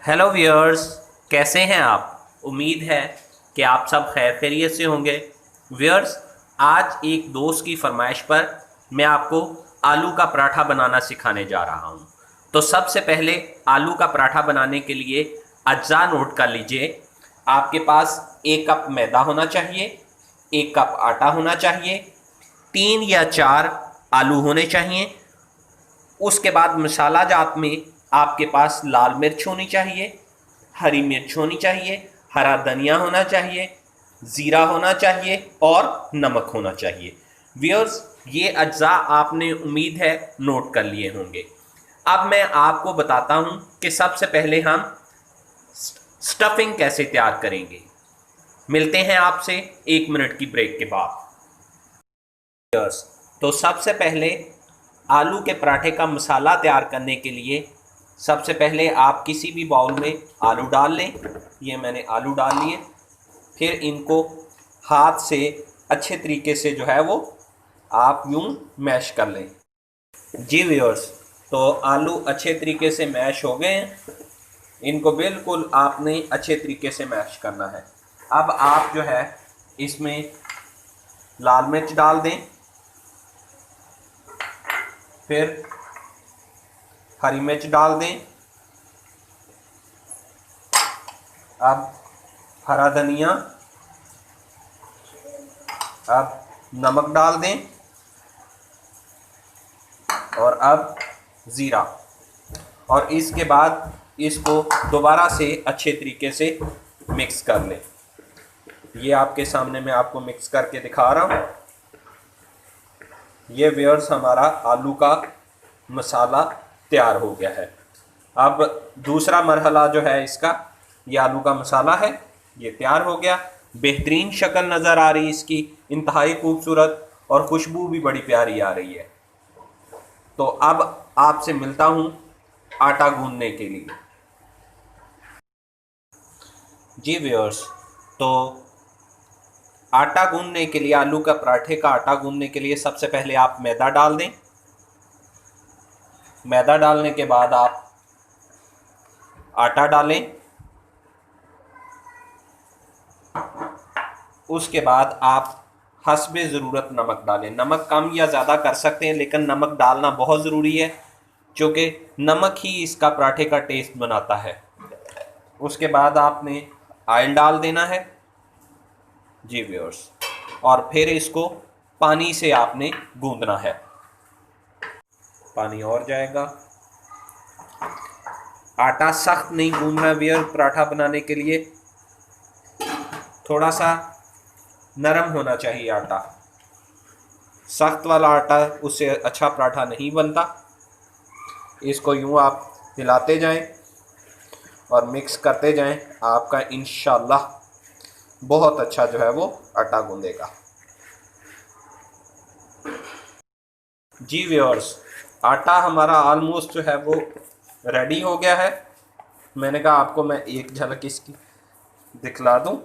Hello viewers, कैसे हैं आप। उम्मीद है कि आप सब खैर खैरियत से होंगे। व्यूअर्स, आज एक दोस्त की फरमाइश पर मैं आपको आलू का पराठा बनाना सिखाने जा रहा हूं। तो सबसे पहले आलू का पराठा बनाने के लिए अज्जा नोट कर लीजिए। आपके पास 1 कप मैदा होना चाहिए, 1 कप आटा होना चाहिए, 3 या 4 आलू होने चाहिए। उसके बाद मसाला जात में आपके पास लाल मिर्च होनी चाहिए, हरी मिर्च होनी चाहिए, हरा धनिया होना चाहिए, ज़ीरा होना चाहिए और नमक होना चाहिए। व्यूअर्स, ये अज्जा आपने उम्मीद है नोट कर लिए होंगे। अब मैं आपको बताता हूं कि सबसे पहले हम स्टफिंग कैसे तैयार करेंगे। मिलते हैं आपसे 1 मिनट की ब्रेक के बाद। व्यूअर्स, तो सबसे पहले आलू के पराठे का मसाला तैयार करने के लिए सबसे पहले आप किसी भी बाउल में आलू डाल लें। ये मैंने आलू डाल लिए। फिर इनको हाथ से अच्छे तरीके से जो है वो आप यूं मैश कर लें। जी व्यूअर्स, तो आलू अच्छे तरीके से मैश हो गए हैं। इनको बिल्कुल आपने अच्छे तरीके से मैश करना है। अब आप जो है इसमें लाल मिर्च डाल दें, फिर हरी मिर्च डाल दें। अब हरा धनिया, अब नमक डाल दें और अब ज़ीरा। और इसके बाद इसको दोबारा से अच्छे तरीके से मिक्स कर लें। ये आपके सामने मैं आपको मिक्स करके दिखा रहा हूँ। ये व्यूअर्स, हमारा आलू का मसाला तैयार हो गया है। अब दूसरा मरहला जो है इसका, ये आलू का मसाला है, ये तैयार हो गया। बेहतरीन शक्ल नज़र आ रही है इसकी, इंतहाई खूबसूरत, और खुशबू भी बड़ी प्यारी आ रही है। तो अब आपसे मिलता हूँ आटा गूंदने के लिए। जी व्यूअर्स, तो आटा गूंदने के लिए, आलू का पराठे का आटा गूंदने के लिए सबसे पहले आप मैदा डाल दें। मैदा डालने के बाद आप आटा डालें। उसके बाद आप हस्बे ज़रूरत नमक डालें। नमक कम या ज़्यादा कर सकते हैं, लेकिन नमक डालना बहुत ज़रूरी है, क्योंकि नमक ही इसका पराठे का टेस्ट बनाता है। उसके बाद आपने ऑयल डाल देना है। जी व्यूअर्स, और फिर इसको पानी से आपने गूंदना है। पानी और जाएगा। आटा सख्त नहीं गूंदना व्यूअर, पराठा बनाने के लिए थोड़ा सा नरम होना चाहिए आटा। सख्त वाला आटा, उससे अच्छा पराठा नहीं बनता। इसको यूं आप हिलाते जाएं और मिक्स करते जाएं, आपका इंशाल्लाह बहुत अच्छा जो है वो आटा गूंदेगा। जी व्यूअर्स, आटा हमारा ऑलमोस्ट जो है वो रेडी हो गया है। मैंने कहा आपको मैं एक झलक इसकी दिखला दूं।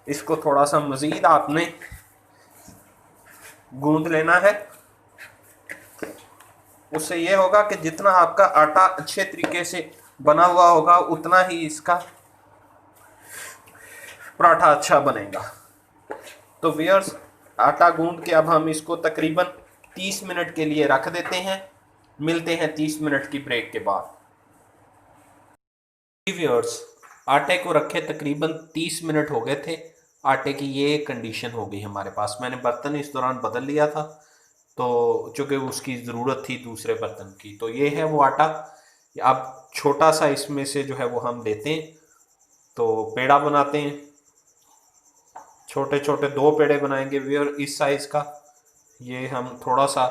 इसको थोड़ा सा मज़ीद आपने गूंद लेना है। उससे ये होगा कि जितना आपका आटा अच्छे तरीके से बना हुआ होगा, उतना ही इसका पराठा अच्छा बनेगा। तो व्यूअर्स, आटा गूंद के अब हम इसको तकरीबन 30 मिनट के लिए रख देते हैं। मिलते हैं 30 मिनट की ब्रेक के बाद। जी व्यूअर्स, आटे को रखे तकरीबन 30 मिनट हो गए थे। आटे की ये कंडीशन हो गई हमारे पास। मैंने बर्तन इस दौरान बदल लिया था, तो चूँकि उसकी ज़रूरत थी दूसरे बर्तन की। तो ये है वो आटा। अब छोटा सा इसमें से जो है वो हम लेते हैं, तो पेड़ा बनाते हैं। छोटे छोटे 2 पेड़े बनाएंगे व्यूअर इस साइज़ का। ये हम थोड़ा सा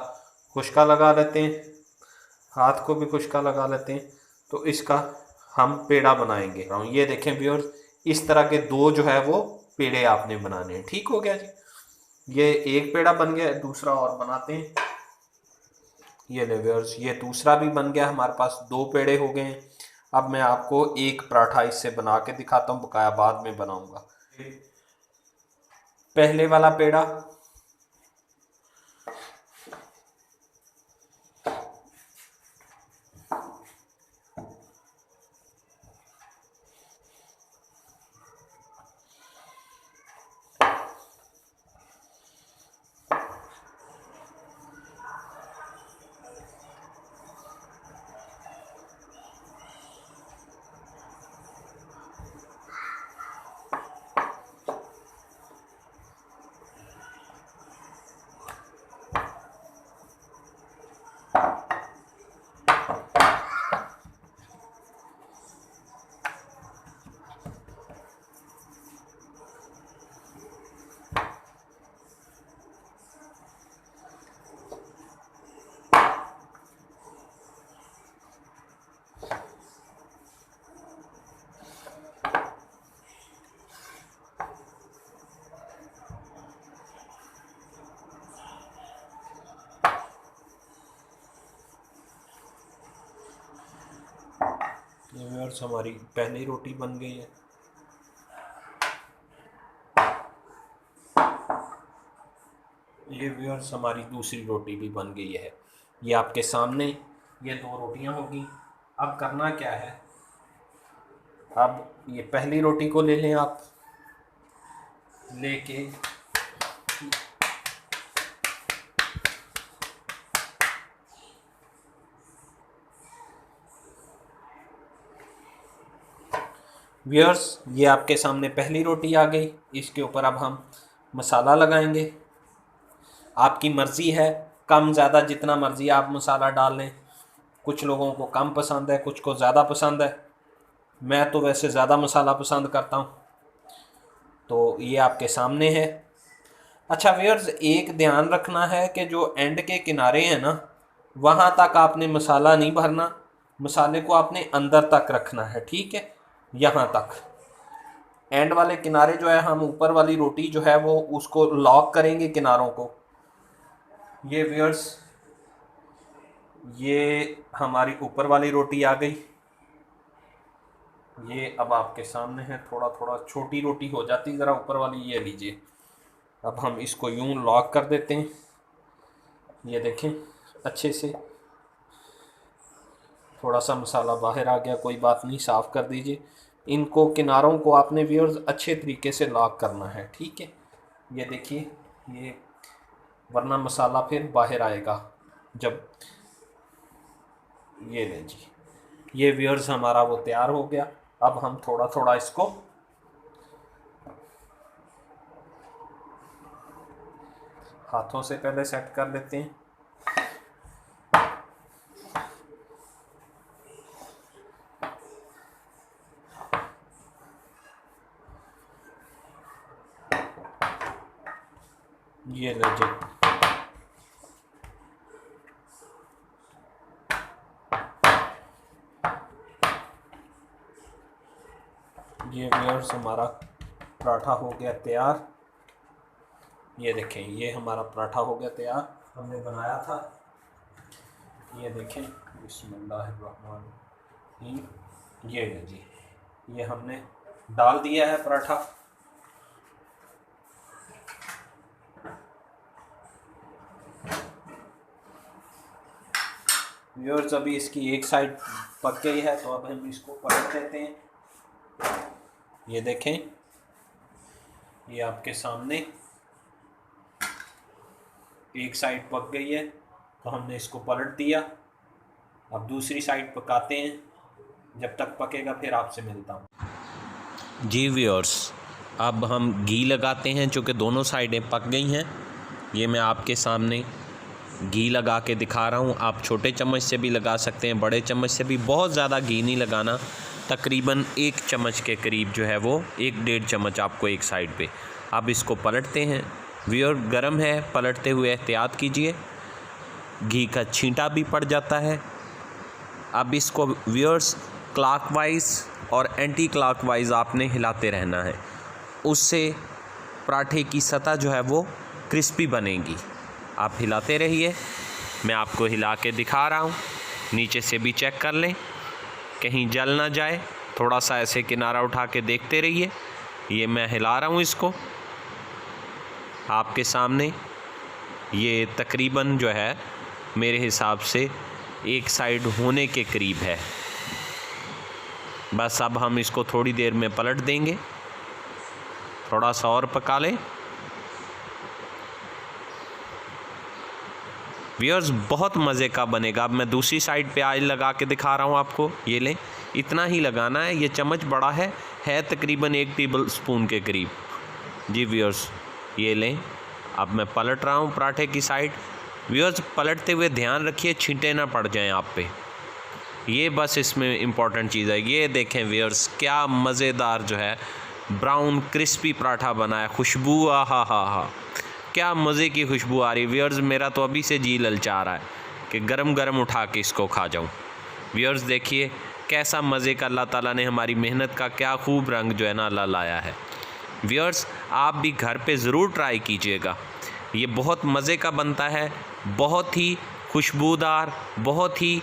खुशका लगा लेते हैं, हाथ को भी खुशका लगा लेते हैं, तो इसका हम पेड़ा बनाएंगे। ये देखें व्यूअर, इस तरह के 2 जो है वो पेड़े आपने बनाने हैं। ठीक हो गया जी। ये एक पेड़ा बन गया, दूसरा और बनाते हैं। ये ले व्यूअर्स, ये दूसरा भी बन गया, हमारे पास 2 पेड़े हो गए हैं। अब मैं आपको एक पराठा इससे बना के दिखाता हूँ, बकाया बाद में बनाऊंगा। पहले वाला पेड़ा, व्यूअर्स हमारी पहली रोटी बन गई है। ये व्यूअर्स हमारी दूसरी रोटी भी बन गई है। ये आपके सामने ये 2 रोटियां होगी। अब करना क्या है, अब ये पहली रोटी को ले लें आप, लेके व्यूअर्स ये आपके सामने पहली रोटी आ गई। इसके ऊपर अब हम मसाला लगाएंगे। आपकी मर्ज़ी है, कम ज़्यादा जितना मर्ज़ी आप मसाला डाल लें। कुछ लोगों को कम पसंद है, कुछ को ज़्यादा पसंद है। मैं तो वैसे ज़्यादा मसाला पसंद करता हूँ। तो ये आपके सामने है। अच्छा व्यूअर्स, एक ध्यान रखना है कि जो एंड के किनारे हैं ना, वहाँ तक आपने मसाला नहीं भरना। मसाले को आपने अंदर तक रखना है, ठीक है, यहाँ तक। एंड वाले किनारे जो है, हम ऊपर वाली रोटी जो है वो उसको लॉक करेंगे किनारों को। ये व्यूअर्स ये हमारी ऊपर वाली रोटी आ गई। ये अब आपके सामने है। थोड़ा थोड़ा छोटी रोटी हो जाती ज़रा ऊपर वाली। ये लीजिए, अब हम इसको यूं लॉक कर देते हैं। ये देखें अच्छे से, थोड़ा सा मसाला बाहर आ गया, कोई बात नहीं, साफ़ कर दीजिए। इनको किनारों को आपने व्यूअर्स अच्छे तरीके से लॉक करना है, ठीक है। ये देखिए, ये वरना मसाला फिर बाहर आएगा जब। ये ले जी, ये व्यूअर्स हमारा वो तैयार हो गया। अब हम थोड़ा थोड़ा इसको हाथों से पहले सेट कर लेते हैं। ये ले जी, ये व्यूअर्स हमारा पराठा हो गया तैयार। ये देखें, ये हमारा पराठा हो गया तैयार, हमने बनाया था। ये देखें, बिस्मिल्लाहिर्रहमानिर्रहीम। ये ले जी, ये हमने डाल दिया है पराठा। व्यूअर्स अभी इसकी एक साइड पक गई है, तो अब हम इसको पलट देते हैं। ये देखें, ये आपके सामने एक साइड पक गई है, तो हमने इसको पलट दिया। अब दूसरी साइड पकाते हैं, जब तक पकेगा फिर आपसे मिलता हूँ। जी व्यूअर्स, अब हम घी लगाते हैं, चूँकि दोनों साइडें पक गई हैं। ये मैं आपके सामने घी लगा के दिखा रहा हूँ। आप छोटे चम्मच से भी लगा सकते हैं, बड़े चम्मच से भी। बहुत ज़्यादा घी नहीं लगाना, तकरीबन 1 चम्मच के करीब जो है वो, 1-1.5 चम्मच आपको एक साइड पे। अब इसको पलटते हैं। व्यूअर गरम है, पलटते हुए एहतियात कीजिए, घी का छींटा भी पड़ जाता है। अब इसको व्यूअर्स क्लॉकवाइज और एंटी क्लॉकवाइज आपने हिलाते रहना है, उससे पराठे की सतह जो है वो क्रिस्पी बनेगी। आप हिलाते रहिए, मैं आपको हिला के दिखा रहा हूँ। नीचे से भी चेक कर लें कहीं जल ना जाए, थोड़ा सा ऐसे किनारा उठा के देखते रहिए। ये मैं हिला रहा हूँ इसको आपके सामने। ये तकरीबन जो है मेरे हिसाब से एक साइड होने के करीब है। बस अब हम इसको थोड़ी देर में पलट देंगे, थोड़ा सा और पका लें। व्यूअर्स बहुत मज़े का बनेगा। अब मैं दूसरी साइड पे ऑयल लगा के दिखा रहा हूँ आपको। ये लें, इतना ही लगाना है। ये चम्मच बड़ा है तकरीबन 1 टेबल स्पून के करीब। जी व्यूअर्स, ये लें। अब मैं पलट रहा हूँ पराठे की साइड। व्यूअर्स पलटते हुए ध्यान रखिए छींटे ना पड़ जाएं आप पे, ये बस इसमें इम्पॉर्टेंट चीज़ है। ये देखें व्यूअर्स, क्या मज़ेदार जो है ब्राउन क्रिस्पी पराठा बना है। खुशबू, आहा हा हा, क्या मज़े की खुशबू आ रही है। व्यूअर्स मेरा तो अभी से जी ललचा रहा है कि गरम गरम उठा के इसको खा जाऊं। व्यूअर्स देखिए कैसा मज़े का अल्लाह ताला ने हमारी मेहनत का क्या खूब रंग जो है ना अल्लाह लाया है। व्यूअर्स आप भी घर पे ज़रूर ट्राई कीजिएगा, ये बहुत मज़े का बनता है, बहुत ही खुशबूदार, बहुत ही